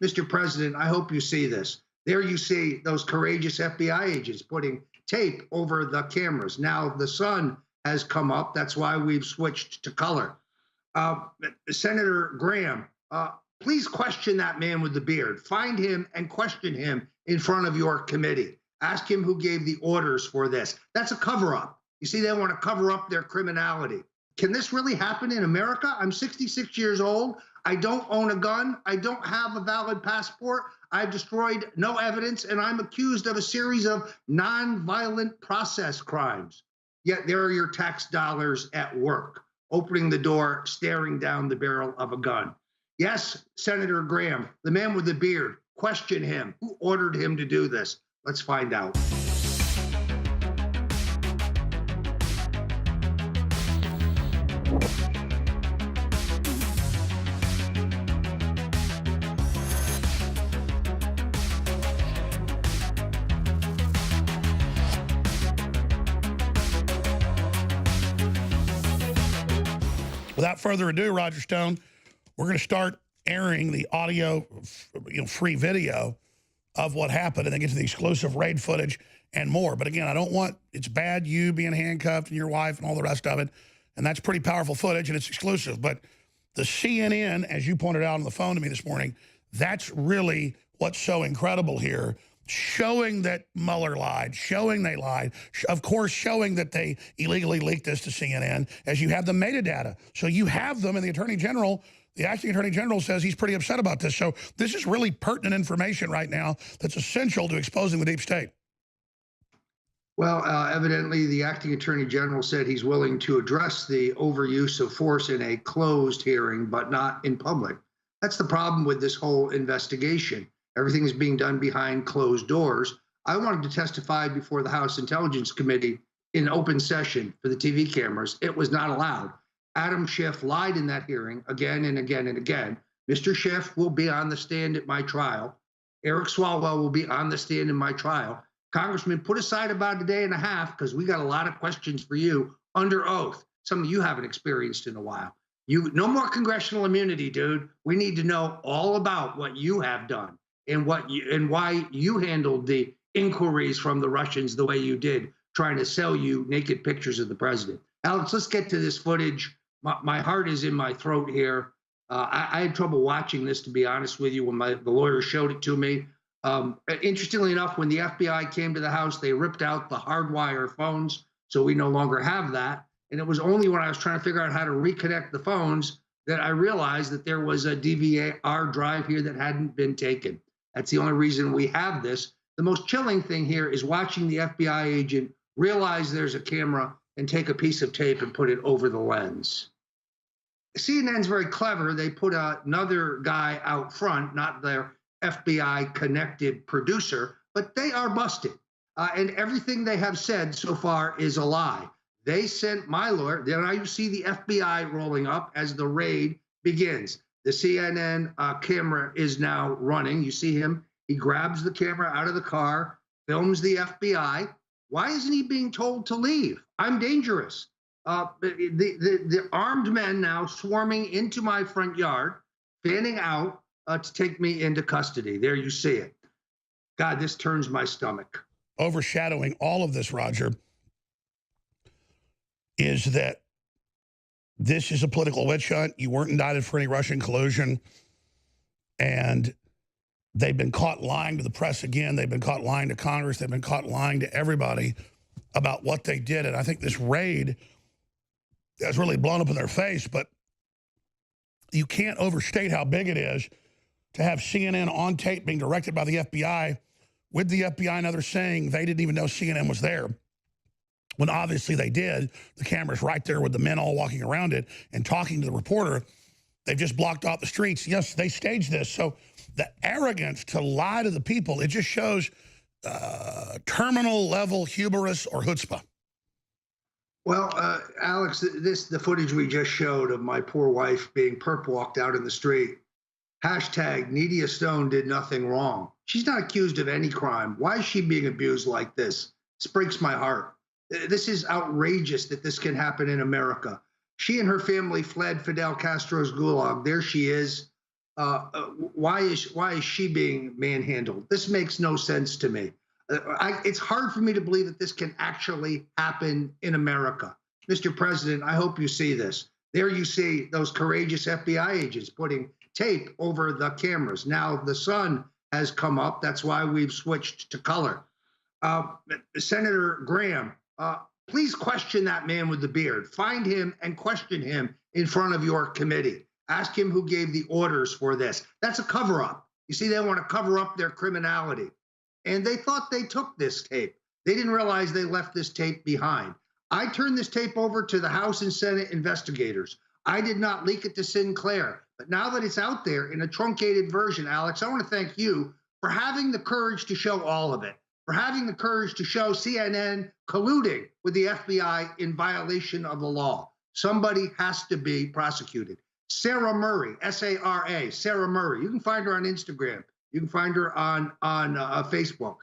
Mr. President, I hope you see this. There you see those courageous FBI agents putting tape over the cameras. Now the sun has come up. That's why we've switched to color. Senator Graham, please question that man with the beard. Find him and question him in front of your committee. Ask him who gave the orders for this. That's a cover-up. You see, they want to cover up their criminality. Can this really happen in America? I'm 66 years old. I don't own a gun. I don't have a valid passport. I've destroyed no evidence, and I'm accused of a series of non-violent process crimes. Yet there are your tax dollars at work, opening the door, staring down the barrel of a gun. Yes, Senator Graham, the man with the beard, question him. Who ordered him to do this? Let's find out. Without further ado, Roger Stone, we're going to start airing the audio, free video of what happened and then get to the exclusive raid footage and more. But again, I don't want, it's bad you being handcuffed and your wife and all the rest of it. And that's pretty powerful footage and it's exclusive. But the CNN, as you pointed out on the phone to me this morning, that's really what's so incredible here. Showing that Mueller lied, showing they lied, of course, showing that they illegally leaked this to CNN, as you have the metadata. So you have them, and the Attorney General, the acting Attorney General says he's pretty upset about this. So this is really pertinent information right now that's essential to exposing the deep state. Well, evidently, the acting Attorney General said he's willing to address the overuse of force in a closed hearing, but not in public. That's the problem with this whole investigation. Everything is being done behind closed doors. I wanted to testify before the House Intelligence Committee in open session for the TV cameras. It was not allowed. Adam Schiff lied in that hearing again and again and again. Mr. Schiff will be on the stand at my trial. Eric Swalwell will be on the stand in my trial. Congressman, put aside about a day and a half because we got a lot of questions for you under oath. Some of you haven't experienced in a while. No more congressional immunity, dude. We need to know all about what you have done. And why you handled the inquiries from the Russians the way you did, trying to sell you naked pictures of the president. Alex, let's get to this footage. My heart is in my throat here. I had trouble watching this, to be honest with you, when the lawyer showed it to me. Interestingly enough, when the FBI came to the House, they ripped out the hardwire phones, so we no longer have that. And it was only when I was trying to figure out how to reconnect the phones that I realized that there was a DVR drive here that hadn't been taken. That's the only reason we have this. The most chilling thing here is watching the FBI agent realize there's a camera and take a piece of tape and put it over the lens. CNN's very clever. They put another guy out front, not their FBI connected producer, but they are busted. And everything they have said so far is a lie. They sent my lawyer. Now you see the FBI rolling up as the raid begins. The CNN camera is now running. You see him. He grabs the camera out of the car, films the FBI. Why isn't he being told to leave? I'm dangerous. The armed men now swarming into my front yard, fanning out to take me into custody. There you see it. God, this turns my stomach. Overshadowing all of this, Roger, is that this is a political witch hunt. You weren't indicted for any Russian collusion. And they've been caught lying to the press again. They've been caught lying to Congress. They've been caught lying to everybody about what they did. And I think this raid has really blown up in their face. But you can't overstate how big it is to have CNN on tape being directed by the FBI, with the FBI and others saying they didn't even know CNN was there, when obviously they did. The camera's right there with the men all walking around it and talking to the reporter. They've just blocked off the streets. Yes, they staged this. So the arrogance to lie to the people, it just shows terminal level hubris or chutzpah. Well, Alex, the footage we just showed of my poor wife being perp walked out in the street. Hashtag Nydia Stone did nothing wrong. She's not accused of any crime. Why is she being abused like this? This breaks my heart. This is outrageous that this can happen in America. She and her family fled Fidel Castro's gulag. There she is. Why is she being manhandled? This makes no sense to me. It's hard for me to believe that this can actually happen in America. Mr. President, I hope you see this. There you see those courageous FBI agents putting tape over the cameras. Now the sun has come up. That's why we've switched to color. Senator Graham, please question that man with the beard. Find him and question him in front of your committee. Ask him who gave the orders for this. That's a cover-up. You see, they want to cover up their criminality. And they thought they took this tape. They didn't realize they left this tape behind. I turned this tape over to the House and Senate investigators. I did not leak it to Sinclair. But now that it's out there in a truncated version, Alex, I want to thank you for having the courage to show all of it, for having the courage to show CNN colluding with the FBI in violation of the law. Somebody has to be prosecuted. Sarah Murray, S-A-R-A, Sarah Murray. You can find her on Instagram. You can find her on Facebook.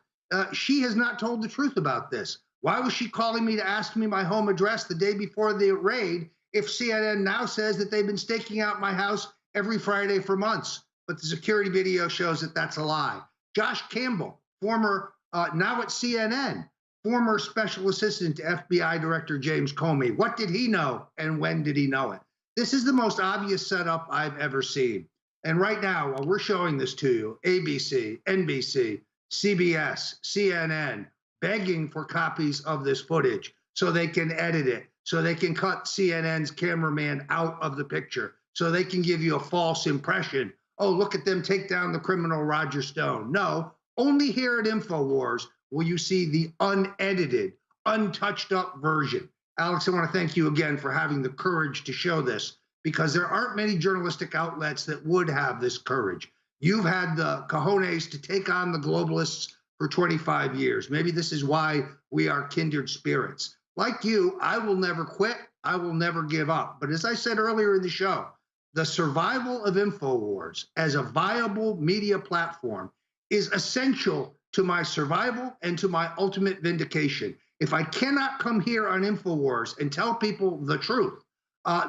She has not told the truth about this. Why was she calling me to ask me my home address the day before the raid if CNN now says that they've been staking out my house every Friday for months? But the security video shows that that's a lie. Josh Campbell, former, now at CNN, former special assistant to FBI Director James Comey. What did he know and when did he know it? This is the most obvious setup I've ever seen. And right now, while we're showing this to you, ABC, NBC, CBS, CNN, begging for copies of this footage so they can edit it, so they can cut CNN's cameraman out of the picture, so they can give you a false impression. Oh, look at them take down the criminal Roger Stone. No, only here at InfoWars will you see the unedited, untouched up version. Alex, I want to thank you again for having the courage to show this, because there aren't many journalistic outlets that would have this courage. You've had the cojones to take on the globalists for 25 years. Maybe this is why we are kindred spirits. Like you, I will never quit. I will never give up. But as I said earlier in the show, the survival of InfoWars as a viable media platform is essential to my survival and to my ultimate vindication. If I cannot come here on InfoWars and tell people the truth,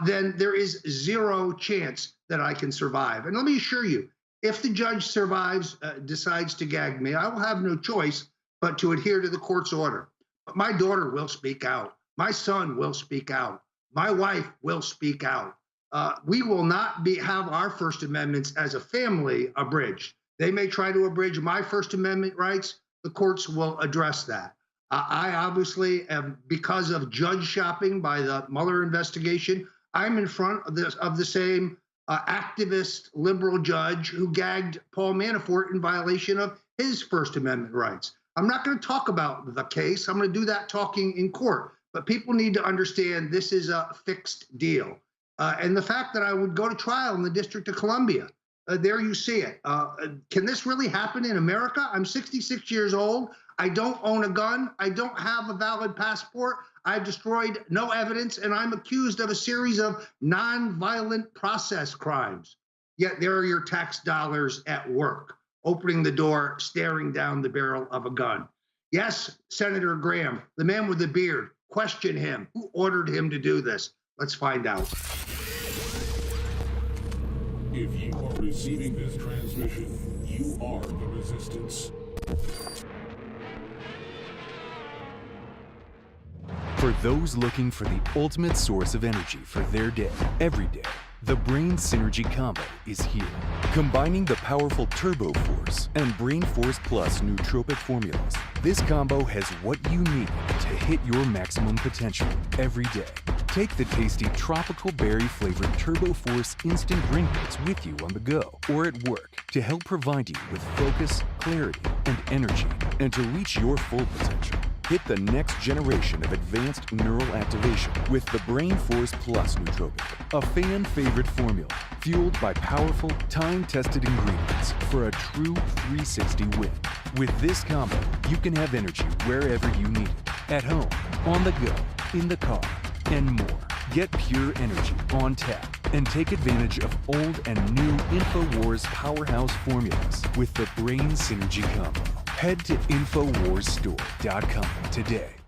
then there is zero chance that I can survive. And let me assure you, if the judge decides to gag me, I will have no choice but to adhere to the court's order. But my daughter will speak out. My son will speak out. My wife will speak out. We will not have our First Amendments as a family abridged. They may try to abridge my First Amendment rights. The courts will address that. I obviously am, because of judge shopping by the Mueller investigation, I'm in front of the same activist liberal judge who gagged Paul Manafort in violation of his First Amendment rights. I'm not going to talk about the case. I'm going to do that talking in court. But people need to understand this is a fixed deal. And the fact that I would go to trial in the District of Columbia, there you see it. Can this really happen in America? I'm 66 years old. I don't own a gun. I don't have a valid passport. I've destroyed no evidence, and I'm accused of a series of non-violent process crimes. Yet there are your tax dollars at work, opening the door, staring down the barrel of a gun. Yes, Senator Graham, the man with the beard, question him. Who ordered him to do this? Let's find out. If you are receiving this transmission, you are the resistance. For those looking for the ultimate source of energy for their day, every day, the Brain Synergy Combo is here. Combining the powerful Turbo Force and Brain Force Plus nootropic formulas, this combo has what you need to hit your maximum potential every day. Take the tasty tropical berry-flavored Turbo Force instant drink mix with you on the go or at work to help provide you with focus, clarity, and energy. And to reach your full potential, hit the next generation of advanced neural activation with the Brain Force Plus nootropic, a fan-favorite formula fueled by powerful, time-tested ingredients for a true 360 win. With this combo, you can have energy wherever you need it, at home, on the go, in the car, and more. Get pure energy on tap and take advantage of old and new InfoWars powerhouse formulas with the Brain Synergy Combo. Head to InfoWarsStore.com today